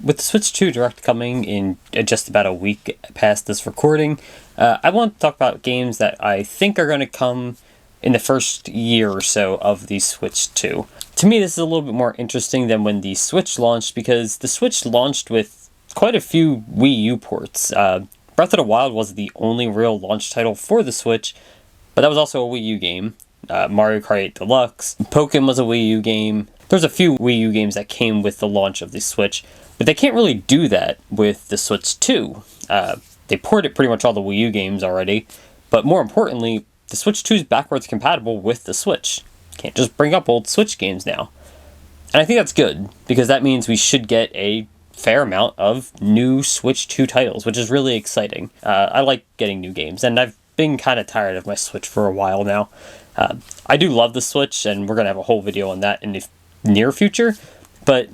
with the Switch 2 Direct coming in just about a week past this recording, I want to talk about games that I think are going to come in the first year or so of the Switch 2. To me, this is a little bit more interesting than when the Switch launched, because the Switch launched with quite a few Wii U ports. Breath of the Wild was the only real launch title for the Switch, but that was also a Wii U game. Mario Kart 8 Deluxe, Pokken was a Wii U game. There's a few Wii U games that came with the launch of the Switch, but they can't really do that with the Switch 2. They ported pretty much all the Wii U games already, but more importantly, the Switch 2 is backwards compatible with the Switch. Can't just bring up old Switch games now. And I think that's good, because that means we should get a fair amount of new Switch 2 titles, which is really exciting. I like getting new games, and I've been kind of tired of my Switch for a while now. I do love the Switch, and we're going to have a whole video on that in the near future, but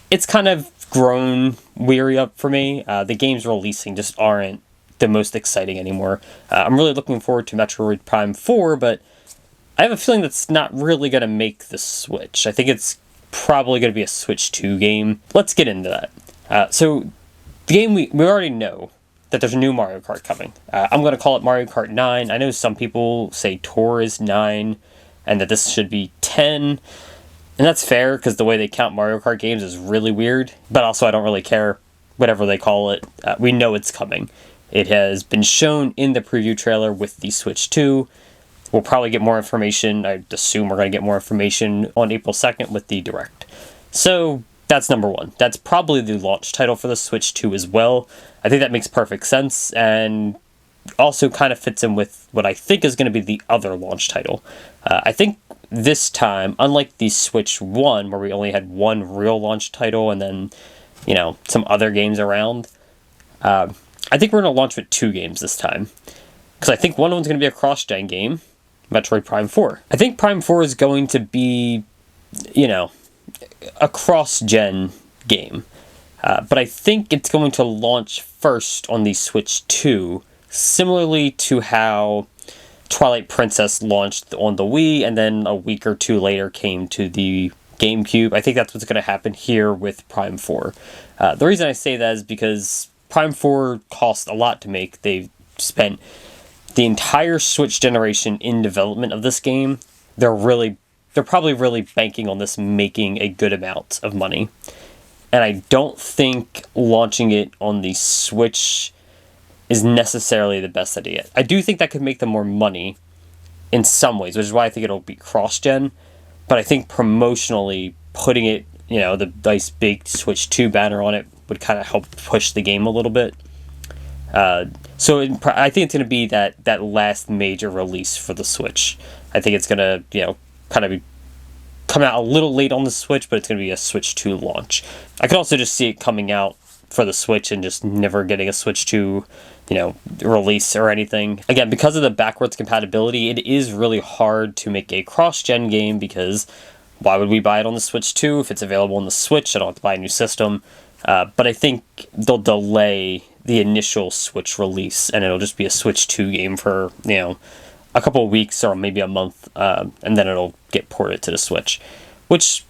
it's kind of grown weary up for me. The games releasing just aren't the most exciting anymore. I'm really looking forward to Metroid Prime 4, but I have a feeling that's not really going to make the Switch. I think it's probably going to be a Switch 2 game. Let's get into that. So, the game we already know that there's a new Mario Kart coming. I'm going to call it Mario Kart 9. I know some people say Tour is 9, and that this should be 10. And that's fair, because the way they count Mario Kart games is really weird. But also, I don't really care whatever they call it. We know it's coming. It has been shown in the preview trailer with the Switch 2. We'll probably get more information. I assume we're going to get more information on April 2nd with the Direct. So, that's number one. That's probably the launch title for the Switch 2 as well. I think that makes perfect sense, and also kind of fits in with what I think is going to be the other launch title. I think this time, unlike the Switch 1, where we only had one real launch title and then, some other games around, I think we're going to launch with 2 games this time. Because I think one of them's going to be a cross-gen game, Metroid Prime 4. I think Prime 4 is going to be, a cross-gen game. But I think it's going to launch first on the Switch 2, similarly to how Twilight Princess launched on the Wii, and then a week or two later came to the GameCube. I think that's what's going to happen here with Prime 4. The reason I say that is because Prime 4 cost a lot to make. They've spent the entire Switch generation in development of this game. They're probably really banking on this making a good amount of money. And I don't think launching it on the Switch is necessarily the best idea. I do think that could make them more money in some ways, which is why I think it'll be cross-gen. But I think promotionally, putting it, the nice big Switch 2 banner on it would kind of help push the game a little bit. I think it's going to be that last major release for the Switch. I think it's going to, come out a little late on the Switch, but it's going to be a Switch 2 launch. I could also just see it coming out for the Switch and just never getting a Switch 2, release or anything. Again, because of the backwards compatibility, it is really hard to make a cross-gen game, because why would we buy it on the Switch 2 if it's available on the Switch? I don't have to buy a new system. But I think they'll delay the initial Switch release, and it'll just be a Switch 2 game for, a couple of weeks or maybe a month, and then it'll get ported to the Switch. Which,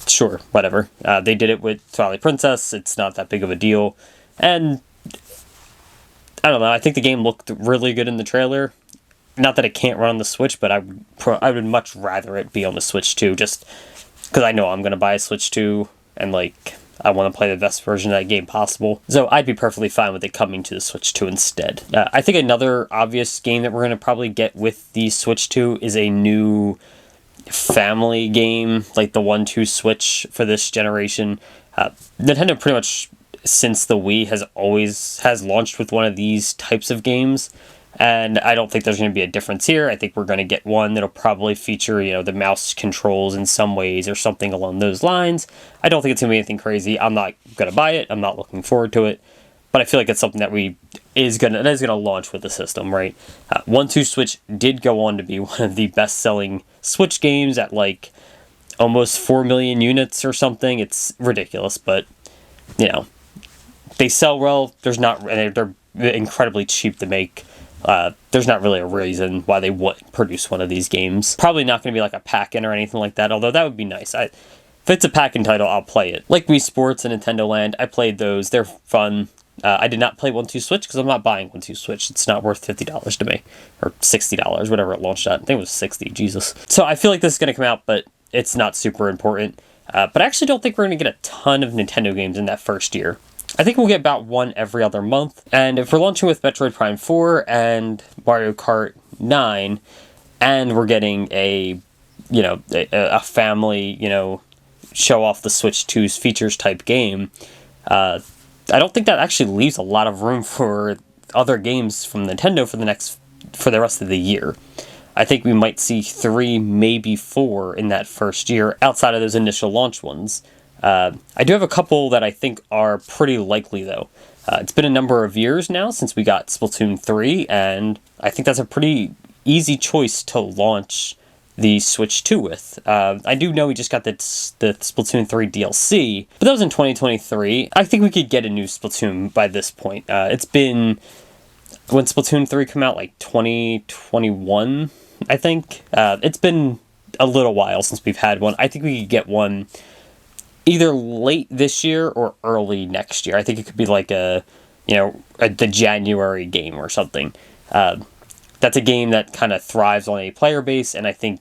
sure, whatever. They did it with Twilight Princess. It's not that big of a deal. And, I don't know, I think the game looked really good in the trailer. Not that it can't run on the Switch, but I would much rather it be on the Switch 2, just because I know I'm going to buy a Switch 2, and, I want to play the best version of that game possible. So I'd be perfectly fine with it coming to the Switch 2 instead. I think another obvious game that we're going to probably get with the Switch 2 is a new family game, like the 1-2 Switch for this generation. Nintendo pretty much, since the Wii, has launched with one of these types of games. And I don't think there's going to be a difference here. I think we're going to get one that'll probably feature, the mouse controls in some ways or something along those lines. I don't think it's going to be anything crazy. I'm not going to buy it. I'm not looking forward to it. But I feel like it's something that is going to launch with the system, right? 1-2 Switch did go on to be one of the best-selling Switch games at, almost 4 million units or something. It's ridiculous, but, they sell well. They're incredibly cheap to make. There's not really a reason why they would produce one of these games. Probably not going to be like a pack-in or anything like that, although that would be nice. If it's a pack-in title, I'll play it. Like Wii Sports and Nintendo Land, I played those. They're fun. I did not play 1-2 Switch because I'm not buying 1-2 Switch. It's not worth $50 to me. Or $60, whatever it launched at. I think it was 60, Jesus. So I feel like this is going to come out, but it's not super important. But I actually don't think we're going to get a ton of Nintendo games in that first year. I think we'll get about one every other month. And if we're launching with Metroid Prime 4 and Mario Kart 9, and we're getting a family, show off the Switch 2's features type game, I don't think that actually leaves a lot of room for other games from Nintendo for the rest of the year. I think we might see 3, maybe 4 in that first year, outside of those initial launch ones. I do have a couple that I think are pretty likely, though. It's been a number of years now since we got Splatoon 3, and I think that's a pretty easy choice to launch the Switch 2 with. I do know we just got the Splatoon 3 DLC, but that was in 2023. I think we could get a new Splatoon by this point. It's been, when Splatoon 3 came out, like 2021, I think. It's been a little while since we've had one. I think we could get one either late this year or early next year. I think it could be like the January game or something. That's a game that kind of thrives on a player base, and I think,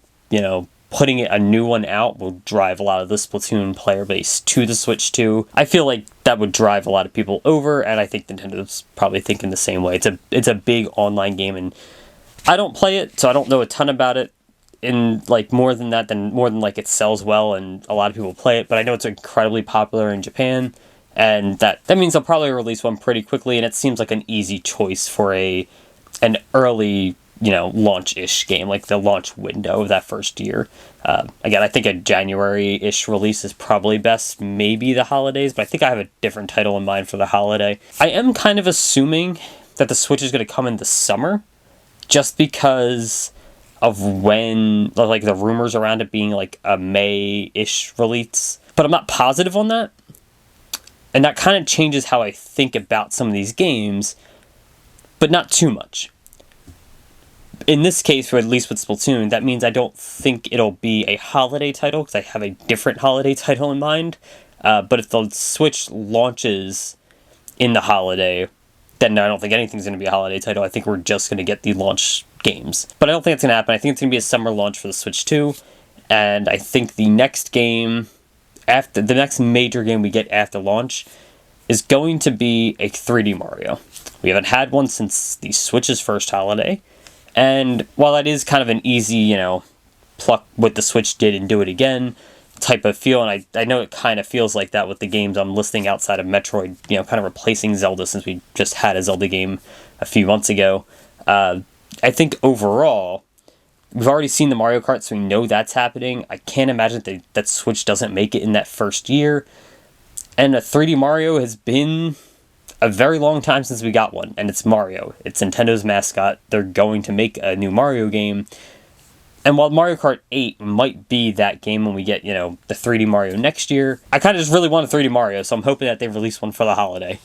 putting a new one out will drive a lot of the Splatoon player base to the Switch 2. I feel like that would drive a lot of people over, and I think Nintendo's probably thinking the same way. It's a big online game, and I don't play it, so I don't know a ton about it. More than it sells well and a lot of people play it, but I know it's incredibly popular in Japan, and that means they'll probably release one pretty quickly, and it seems like an easy choice for an early, launch-ish game, like the launch window of that first year. Again, I think a January-ish release is probably best, maybe the holidays, but I think I have a different title in mind for the holiday. I am kind of assuming that the Switch is going to come in the summer, just because of when, like, the rumors around it being like a May-ish release, but I'm not positive on that. And that kind of changes how I think about some of these games, but not too much. In this case, or at least with Splatoon, that means I don't think it'll be a holiday title, because I have a different holiday title in mind. But if the Switch launches in the holiday, then I don't think anything's going to be a holiday title. I think we're just going to get the launch games. But I don't think it's going to happen. I think it's going to be a summer launch for the Switch 2. And I think the next major game we get after launch is going to be a 3D Mario. We haven't had one since the Switch's first holiday. And while that is kind of an easy, pluck what the Switch did and do it again type of feel, and I know it kind of feels like that with the games I'm listing outside of Metroid, kind of replacing Zelda, since we just had a Zelda game a few months ago. I think overall, we've already seen the Mario Kart, so we know that's happening. I can't imagine that Switch doesn't make it in that first year. And a 3D Mario has been a very long time since we got one, and it's Mario. It's Nintendo's mascot. They're going to make a new Mario game. And while Mario Kart 8 might be that game when we get, the 3D Mario next year, I kind of just really want a 3D Mario, so I'm hoping that they release one for the holiday.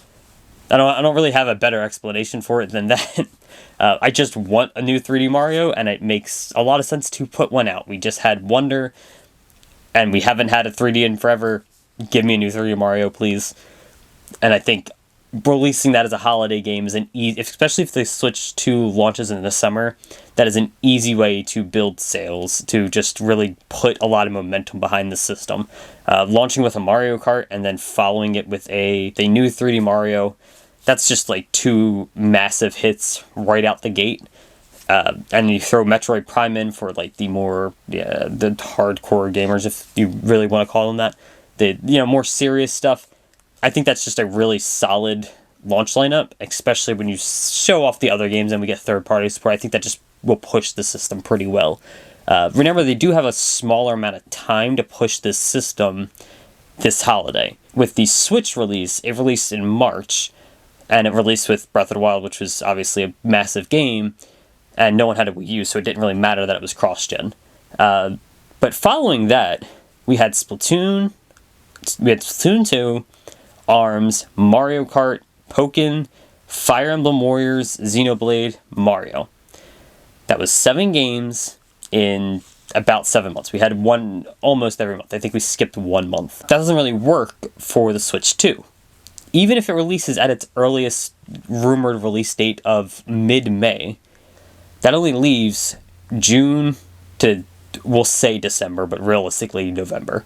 I don't really have a better explanation for it than that. I just want a new 3D Mario, and it makes a lot of sense to put one out. We just had Wonder, and we haven't had a 3D in forever. Give me a new 3D Mario, please. And I think releasing that as a holiday game is especially if the Switch 2 launches in the summer, that is an easy way to build sales, to just really put a lot of momentum behind the system. Launching with a Mario Kart and then following it with a new 3D Mario, that's just like 2 massive hits right out the gate. And you throw Metroid Prime in for like the more, the hardcore gamers, if you really want to call them that. The, more serious stuff. I think that's just a really solid launch lineup, especially when you show off the other games and we get third-party support. I think that just will push the system pretty well. Remember, they do have a smaller amount of time to push this system this holiday. With the Switch release, it released in March, and it released with Breath of the Wild, which was obviously a massive game, and no one had a Wii U, so it didn't really matter that it was cross-gen. But following that, we had Splatoon 2, ARMS, Mario Kart, Pokken, Fire Emblem Warriors, Xenoblade, Mario. That was 7 games in, about 7 months. We had one almost every month. I think we skipped 1 month. That doesn't really work for the Switch 2. Even if it releases at its earliest rumored release date of mid-May, that only leaves June to, we'll say December, but realistically November.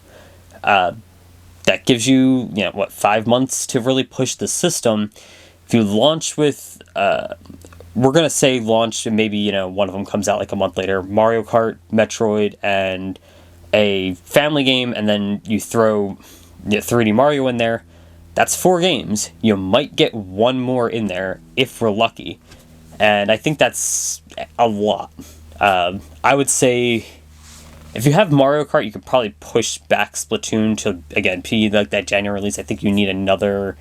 That gives you, 5 months to really push the system. If you launch with, we're going to say launch, and maybe, one of them comes out like a month later, Mario Kart, Metroid, and a family game, and then you throw 3D Mario in there. That's 4 games. You might get one more in there if we're lucky. And I think that's a lot. I would say if you have Mario Kart, you could probably push back Splatoon to, again, be like that January release. I think you need another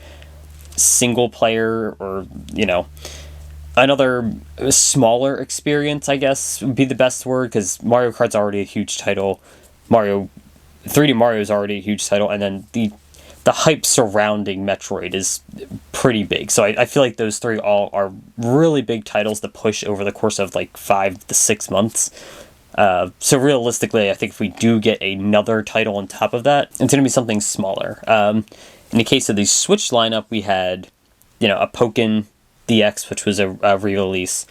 single player or, another smaller experience, I guess, would be the best word, because Mario Kart's already a huge title. 3D Mario is already a huge title, and then the hype surrounding Metroid is pretty big. So I feel like those 3 all are really big titles to push over the course of like 5 to 6 months. So realistically, I think if we do get another title on top of that, it's going to be something smaller. In the case of the Switch lineup, we had, a Pokken DX, which was a re-release.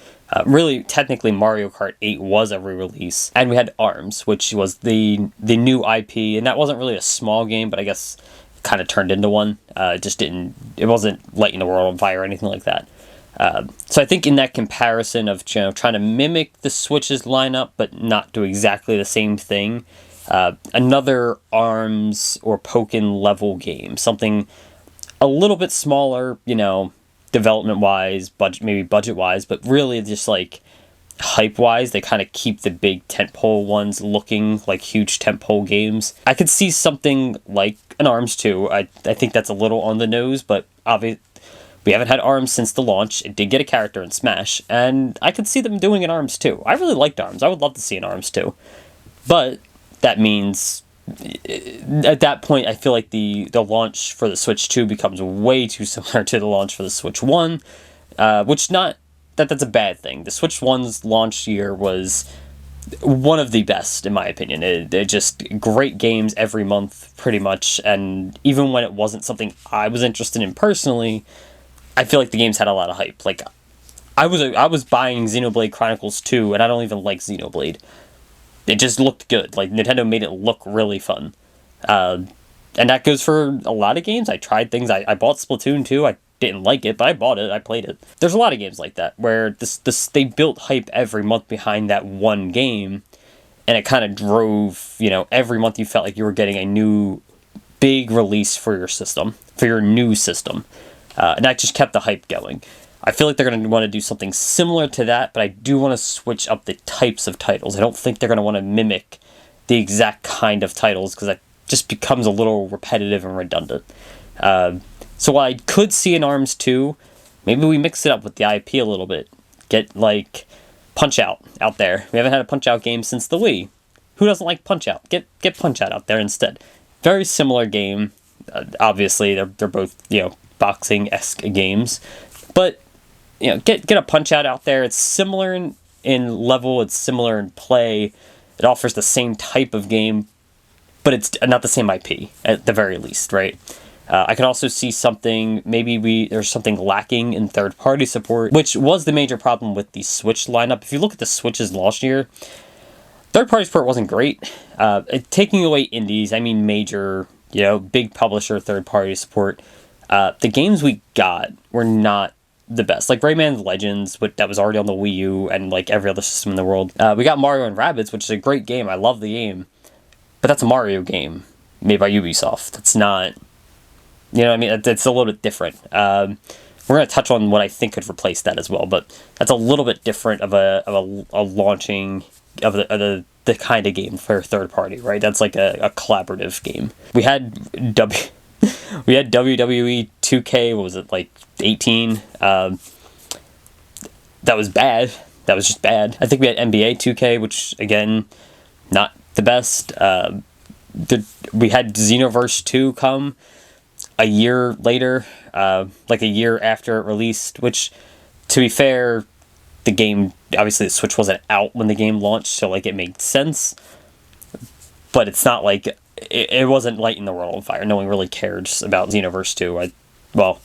Really, technically, Mario Kart 8 was a re-release. And we had ARMS, which was the new IP, and that wasn't really a small game, but I guess kind of turned into one. It wasn't lighting the world on fire or anything like that. So I think in that comparison of trying to mimic the Switch's lineup but not do exactly the same thing, another ARMS or Pokken level game, something a little bit smaller, development wise, budget wise, but really just like hype wise, they kind of keep the big tentpole ones looking like huge tentpole games. I could see something like an ARMS 2. I think that's a little on the nose, but obviously we haven't had ARMS since the launch. It did get a character in Smash, and I could see them doing an ARMS 2. I really liked ARMS. I would love to see an ARMS 2. But that means at that point, I feel like the launch for the Switch 2 becomes way too similar to the launch for the Switch 1, which that's a bad thing. The Switch 1's launch year was one of the best, in my opinion. It just great games every month, pretty much, and even when it wasn't something I was interested in personally, I feel like the games had a lot of hype. Like, I was buying Xenoblade Chronicles 2, and I don't even like Xenoblade. It just looked good. Like, Nintendo made it look really fun. And that goes for a lot of games. I tried things. I bought Splatoon 2. I didn't like it, but I bought it. I played it. There's a lot of games like that, where they built hype every month behind that one game, and it kind of drove, every month you felt like you were getting a new big release for your system, for your new system. And that just kept the hype going. I feel like they're going to want to do something similar to that, but I do want to switch up the types of titles. I don't think they're going to want to mimic the exact kind of titles, because that just becomes a little repetitive and redundant. So while I could see an ARMS 2, maybe we mix it up with the IP a little bit. Get, like, Punch-Out out there. We haven't had a Punch-Out game since the Wii. Who doesn't like Punch-Out? Get Punch-Out out there instead. Very similar game. Obviously, they're both, boxing-esque games. But, get a Punch-Out out there. It's similar in level. It's similar in play. It offers the same type of game, but it's not the same IP, at the very least, right? I can also see something, there's something lacking in third-party support, which was the major problem with the Switch lineup. If you look at the Switch's launch year, third-party support wasn't great. Taking away indies, I mean major, big publisher third-party support. The games we got were not the best. Like Rayman Legends, that was already on the Wii U and like every other system in the world. We got Mario and Rabbids, which is a great game. I love the game. But that's a Mario game made by Ubisoft. That's not... It's a little bit different. We're going to touch on what I think could replace that as well, but that's a little bit different of a launching of the kind of game for third party, right? That's like a collaborative game. We had WWE 2K. What was it, like 18? That was bad. That was just bad. I think we had NBA 2K, which again, not the best. We had Xenoverse 2 come a year later, like a year after it released, which, to be fair, the game, obviously the Switch wasn't out when the game launched, so like it made sense. but it's not like it wasn't lighting the world on fire. No one really cared about Xenoverse 2. Well,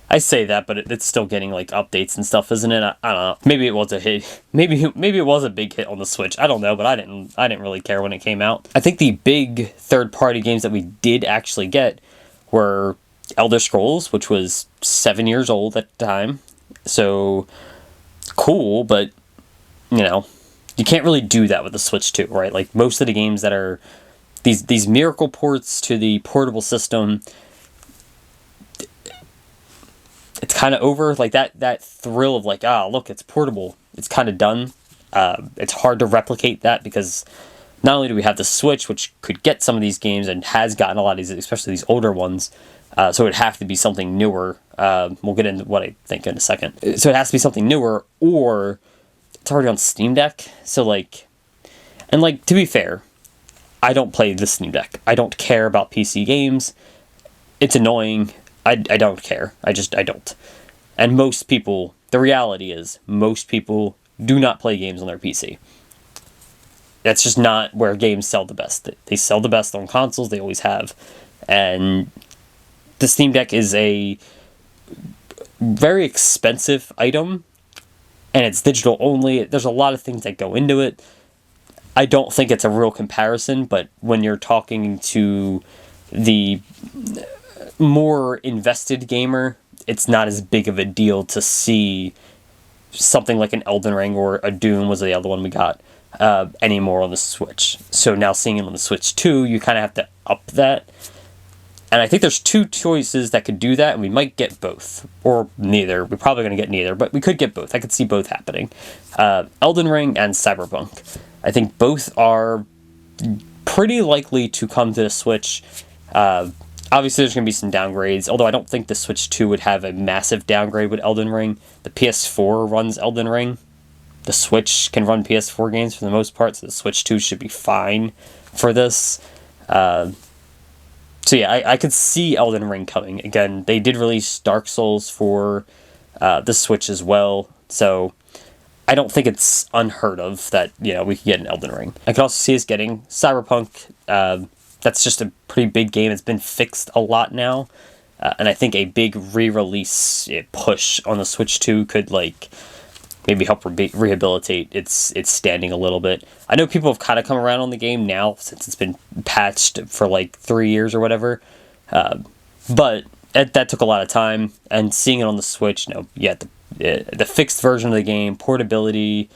I say that, but it's still getting like updates and stuff, isn't it? I don't know. Maybe it was a hit. Maybe it was a big hit on the Switch. I don't know, but I didn't really care when it came out. I think the big third-party games that we did actually get were Elder Scrolls, which was 7 years old at the time. So cool, but you can't really do that with the Switch 2, right? Like most of the games that are these miracle ports to the portable system, it's kind of over. Like that thrill of like, look, it's portable. It's kind of done. It's hard to replicate that because not only do we have the Switch, which could get some of these games and has gotten a lot of these, especially these older ones, so it would have to be something newer. We'll get into what I think in a second. So it has to be something newer, or it's already on Steam Deck. So to be fair, I don't play the Steam Deck. I don't care about PC games. It's annoying. I don't care. I don't. And most people, the reality is, most people do not play games on their PC. That's just not where games sell the best. They sell the best on consoles, they always have. And the Steam Deck is a very expensive item, and it's digital only. There's a lot of things that go into it. I don't think it's a real comparison, but when you're talking to the more invested gamer, it's not as big of a deal to see something like an Elden Ring or a Doom was the other one we got anymore on the Switch. So now seeing it on the Switch 2, you kind of have to up that. And I think there's two choices that could do that, and we might get both. Or neither. We're probably going to get neither, but we could get both. I could see both happening. Elden Ring and Cyberpunk. I think both are pretty likely to come to the Switch. Obviously, there's going to be some downgrades, although I don't think the Switch 2 would have a massive downgrade with Elden Ring. The PS4 runs Elden Ring. The Switch can run PS4 games for the most part, so the Switch 2 should be fine for this. So yeah, I could see Elden Ring coming. Again, they did release Dark Souls for the Switch as well, so I don't think it's unheard of that we could get an Elden Ring. I could also see us getting Cyberpunk. That's just a pretty big game. It's been fixed a lot now, and I think a big re-release push on the Switch 2 could maybe help rehabilitate its standing a little bit. I know people have kind of come around on the game now since it's been patched for 3 years or whatever, but that took a lot of time. And seeing it on the Switch, the fixed version of the game, portability,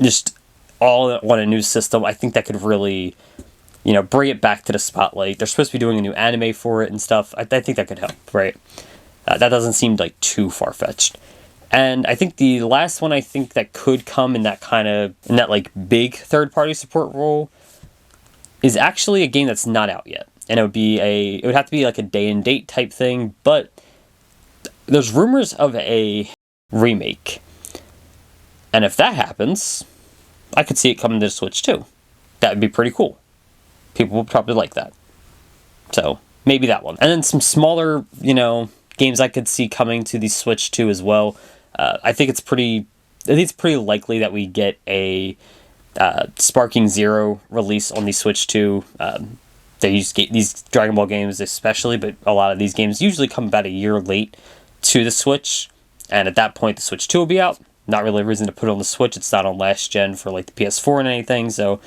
just all on a new system, I think that could really bring it back to the spotlight. They're supposed to be doing a new anime for it and stuff. I think that could help, right? That doesn't seem too far-fetched. And I think the last one I think that could come in that big third-party support role is actually a game that's not out yet. And it would have to be a day and date type thing, but there's rumors of a remake. And if that happens, I could see it coming to the Switch too. That would be pretty cool. People would probably like that. So, maybe that one. And then some smaller, games I could see coming to the Switch 2 as well. I think it's pretty likely that we get a Sparking Zero release on the Switch 2. These Dragon Ball games especially, but a lot of these games usually come about a year late to the Switch. And at that point, the Switch 2 will be out. Not really a reason to put it on the Switch. It's not on last gen for the PS4 and anything, so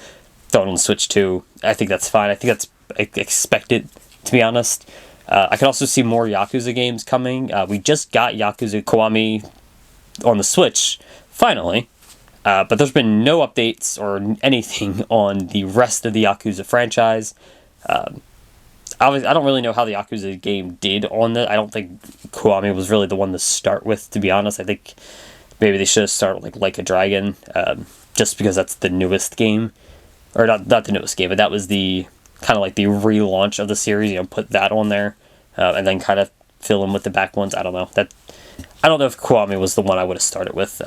throw it on the Switch 2. I think that's fine. I think that's expected, to be honest. I could also see more Yakuza games coming. We just got Yakuza Kiwami on the Switch, finally. But there's been no updates or anything on the rest of the Yakuza franchise. I don't really know how the Yakuza game did on that. I don't think Kiwami was really the one to start with, to be honest. I think maybe they should have started like a Dragon, just because that's the newest game. Or not the newest game, but that was the kind of the relaunch of the series. Put that on there, and then kind of fill in with the back ones. I don't know. I don't know if Kiwami was the one I would have started with.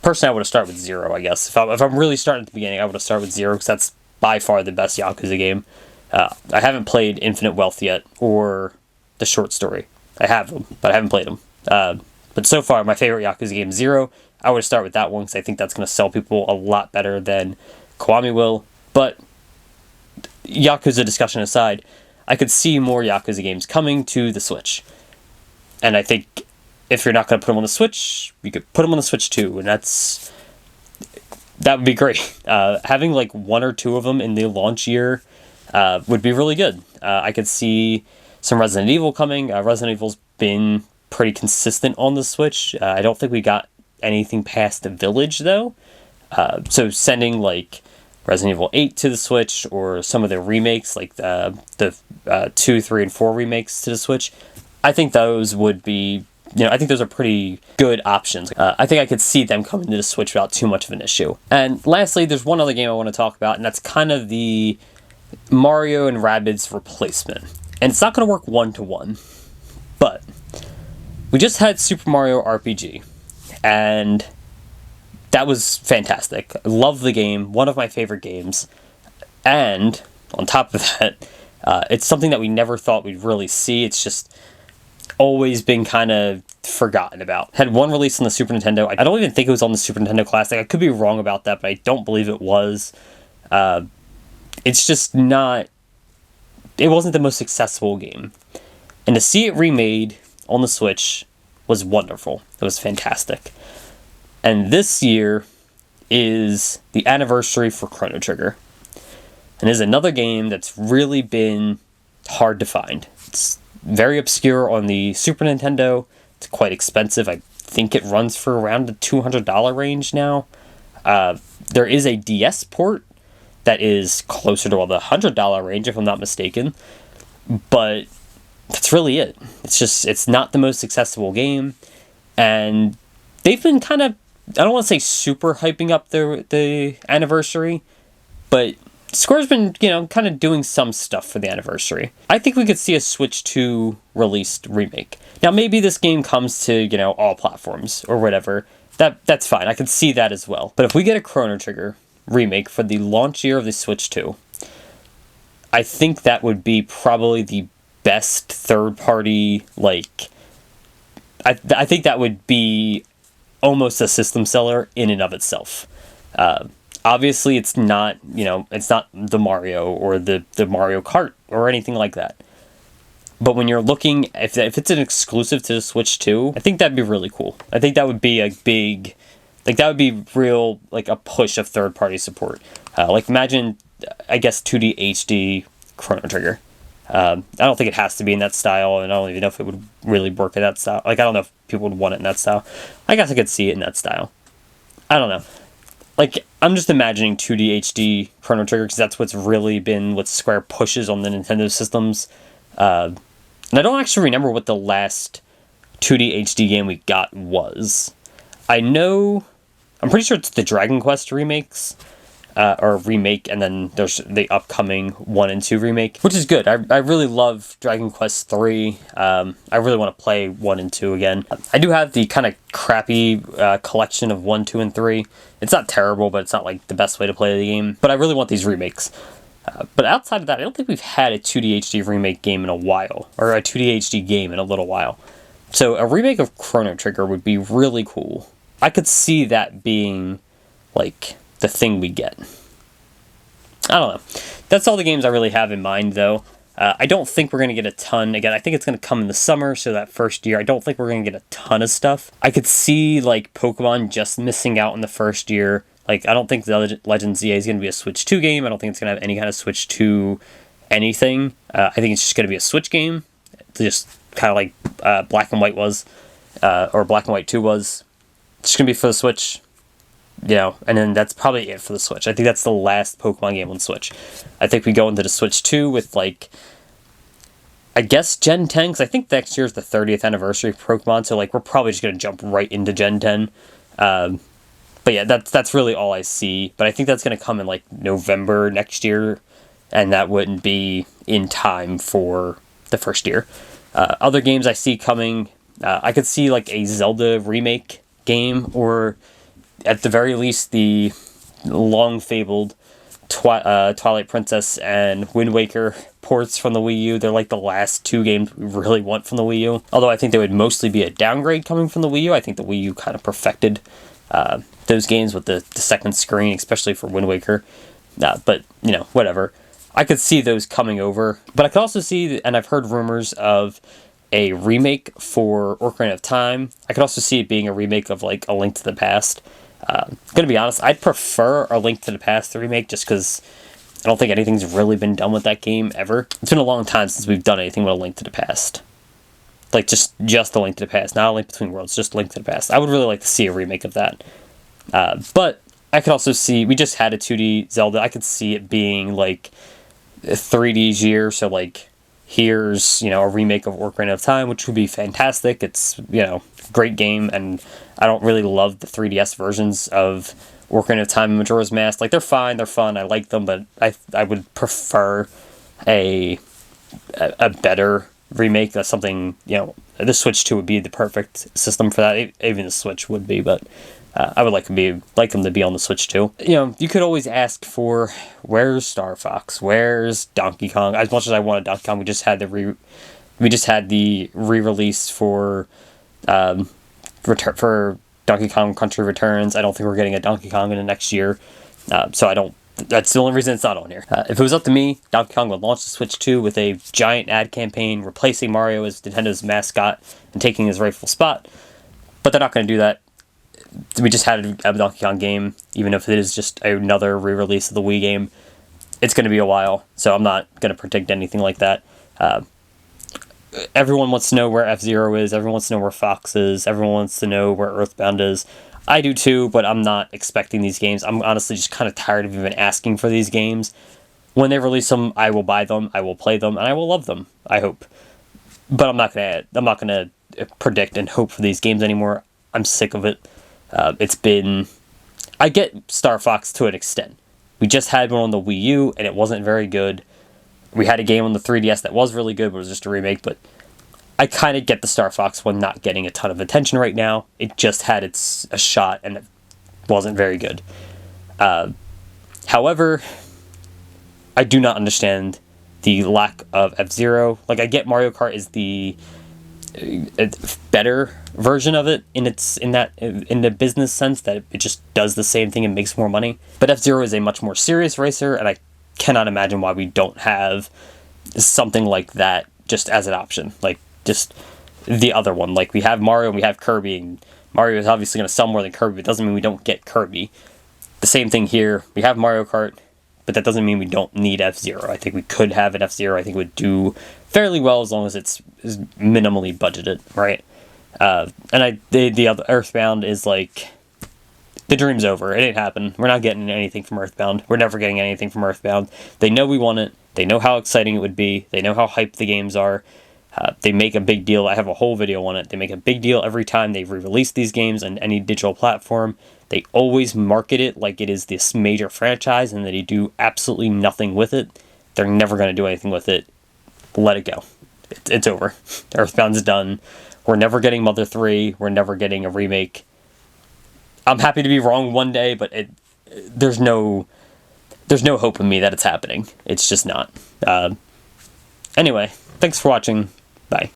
Personally, I would have started with Zero, I guess. If I'm really starting at the beginning, I would have started with Zero, because that's by far the best Yakuza game. I haven't played Infinite Wealth yet, or the short story. I have them, but I haven't played them. But so far, my favorite Yakuza game, Zero. I would start with that one, because I think that's going to sell people a lot better than Kiwami will. But Yakuza discussion aside, I could see more Yakuza games coming to the Switch. And I think if you're not going to put them on the Switch, you could put them on the Switch too, and that would be great. Having like one or two of them in the launch year would be really good. I could see some Resident Evil coming. Resident Evil's been pretty consistent on the Switch. I don't think we got anything past the Village though. So sending like Resident Evil 8 to the Switch, or some of the remakes like the 2, 3, and 4 remakes to the Switch, I think those would be, I think those are pretty good options. I think I could see them coming to the Switch without too much of an issue. And lastly, there's one other game I want to talk about, and that's kind of the Mario and Rabbids replacement. And it's not going to work one-to-one, but we just had Super Mario RPG, and that was fantastic. I love the game, one of my favorite games. And on top of that, it's something that we never thought we'd really see. It's just always been kind of forgotten about. Had one release on the Super Nintendo. I don't even think it was on the Super Nintendo Classic. I could be wrong about that, but I don't believe it was. It's just not... It wasn't the most accessible game. And to see it remade on the Switch was wonderful. It was fantastic. And this year is the anniversary for Chrono Trigger. And is another game that's really been hard to find. It's very obscure on the Super Nintendo. It's quite expensive. I think it runs for around the $200 range now. There is a DS port that is closer to the $100 range, if I'm not mistaken. But that's really it. It's not the most accessible game. And they've been kind of, I don't want to say super hyping up the anniversary, but Square's been, kind of doing some stuff for the anniversary. I think we could see a Switch 2 released remake. Now, maybe this game comes to, all platforms or whatever. That's fine. I can see that as well. But if we get a Chrono Trigger remake for the launch year of the Switch 2, I think that would be probably the best third-party, I think that would be almost a system seller in and of itself. Obviously, it's not, it's not the Mario or the Mario Kart or anything like that. But when you're looking, if it's an exclusive to the Switch 2, I think that'd be really cool. I think that would be a big, that would be real, a push of third-party support. Imagine, I guess, 2D HD Chrono Trigger. I don't think it has to be in that style, and I don't even know if it would really work in that style. I don't know if people would want it in that style. I guess I could see it in that style. I don't know. I'm just imagining 2D HD Chrono Trigger, because that's what's really been what Square pushes on the Nintendo systems. And I don't actually remember what the last 2D HD game we got was. I'm pretty sure it's the Dragon Quest remakes. Or remake, and then there's the upcoming 1 and 2 remake, which is good. I really love Dragon Quest 3. I really want to play 1 and 2 again. I do have the kind of crappy collection of 1, 2, and 3. It's not terrible, but it's not the best way to play the game. But I really want these remakes. But outside of that, I don't think we've had a 2D HD remake game in a while, or a 2D HD game in a little while. So a remake of Chrono Trigger would be really cool. I could see that being the thing we get. I don't know. That's all the games I really have in mind, though. I don't think we're going to get a ton. Again, I think it's going to come in the summer, so that first year, I don't think we're going to get a ton of stuff. I could see, Pokemon just missing out in the first year. I don't think the Legends ZA is going to be a Switch 2 game. I don't think it's going to have any kind of Switch 2 anything. I think it's just going to be a Switch game. Just kind of like Black and White was, or Black and White 2 was. It's just going to be for the Switch. And then that's probably it for the Switch. I think that's the last Pokemon game on Switch. I think we go into the Switch 2 with, I guess Gen 10, because I think next year is the 30th anniversary of Pokemon, so, we're probably just going to jump right into Gen 10. But yeah, that's really all I see. But I think that's going to come in, November next year, and that wouldn't be in time for the first year. Other games I see coming, I could see, a Zelda remake game, or at the very least, the long-fabled Twilight Princess and Wind Waker ports from the Wii U. They're the last two games we really want from the Wii U. Although I think they would mostly be a downgrade coming from the Wii U. I think the Wii U kind of perfected those games with the second screen, especially for Wind Waker. But, whatever. I could see those coming over. But I could also see, and I've heard rumors of a remake for Ocarina of Time. I could also see it being a remake of, like, A Link to the Past. Gonna be honest, I'd prefer A Link to the Past the remake, just because I don't think anything's really been done with that game ever. It's been a long time since we've done anything with A Link to the Past. Like, just A Link to the Past, not A Link Between Worlds, just A Link to the Past. I would really like to see a remake of that. But I could also see, we just had a 2D Zelda, I could see it being, like, 3D's year, so, like, here's, a remake of Ocarina of Time, which would be fantastic. It's, great game, and I don't really love the 3DS versions of Ocarina of Time and Majora's Mask. Like, they're fine, they're fun, I like them, but I would prefer a better remake. That's something, the Switch 2 would be the perfect system for that. Even the Switch would be, but I would like them to be on the Switch 2. You could always ask for, where's Star Fox? Where's Donkey Kong? As much as I wanted Donkey Kong, we just had the re-release for for Donkey Kong Country Returns. I don't think we're getting a Donkey Kong in the next year, so that's the only reason it's not on here. If it was up to me, Donkey Kong would launch the Switch 2 with a giant ad campaign replacing Mario as Nintendo's mascot and taking his rightful spot. But they're not going to do that. We just had a Donkey Kong game, even if it is just another re-release of the Wii game. It's going to be a while, so I'm not going to predict anything like that. Everyone wants to know where F-Zero is. Everyone wants to know where Fox is. Everyone wants to know where Earthbound is. I do too, but I'm not expecting these games. I'm honestly just kind of tired of even asking for these games. When they release them, I will buy them, I will play them, and I will love them, I hope. But I'm not gonna predict and hope for these games anymore. I'm sick of it. I get Star Fox to an extent. We just had one on the Wii U, and it wasn't very good. We had a game on the 3DS that was really good, but it was just a remake, but I kind of get the Star Fox one not getting a ton of attention right now. It just had a shot, and it wasn't very good. However, I do not understand the lack of F-Zero. Like, I get Mario Kart is the better version of it in the business sense, that it just does the same thing and makes more money. But F-Zero is a much more serious racer, and I cannot imagine why we don't have something like that just as an option. Like, just the other one. Like, we have Mario and we have Kirby, and Mario is obviously going to sell more than Kirby, but it doesn't mean we don't get Kirby. The same thing here. We have Mario Kart, but that doesn't mean we don't need F-Zero. I think we could have an F-Zero. I think it would do fairly well as long as it's minimally budgeted, right? And the other Earthbound is like, the dream's over. It ain't happened. We're not getting anything from Earthbound. We're never getting anything from Earthbound. They know we want it. They know how exciting it would be. They know how hyped the games are. They make a big deal. I have a whole video on it. They make a big deal every time they re-release these games on any digital platform. They always market it like it is this major franchise and that they do absolutely nothing with it. They're never going to do anything with it. Let it go. It's over. Earthbound's done. We're never getting Mother 3. We're never getting a remake. I'm happy to be wrong one day, but there's no hope in me that it's happening. It's just not. Anyway, thanks for watching. Bye.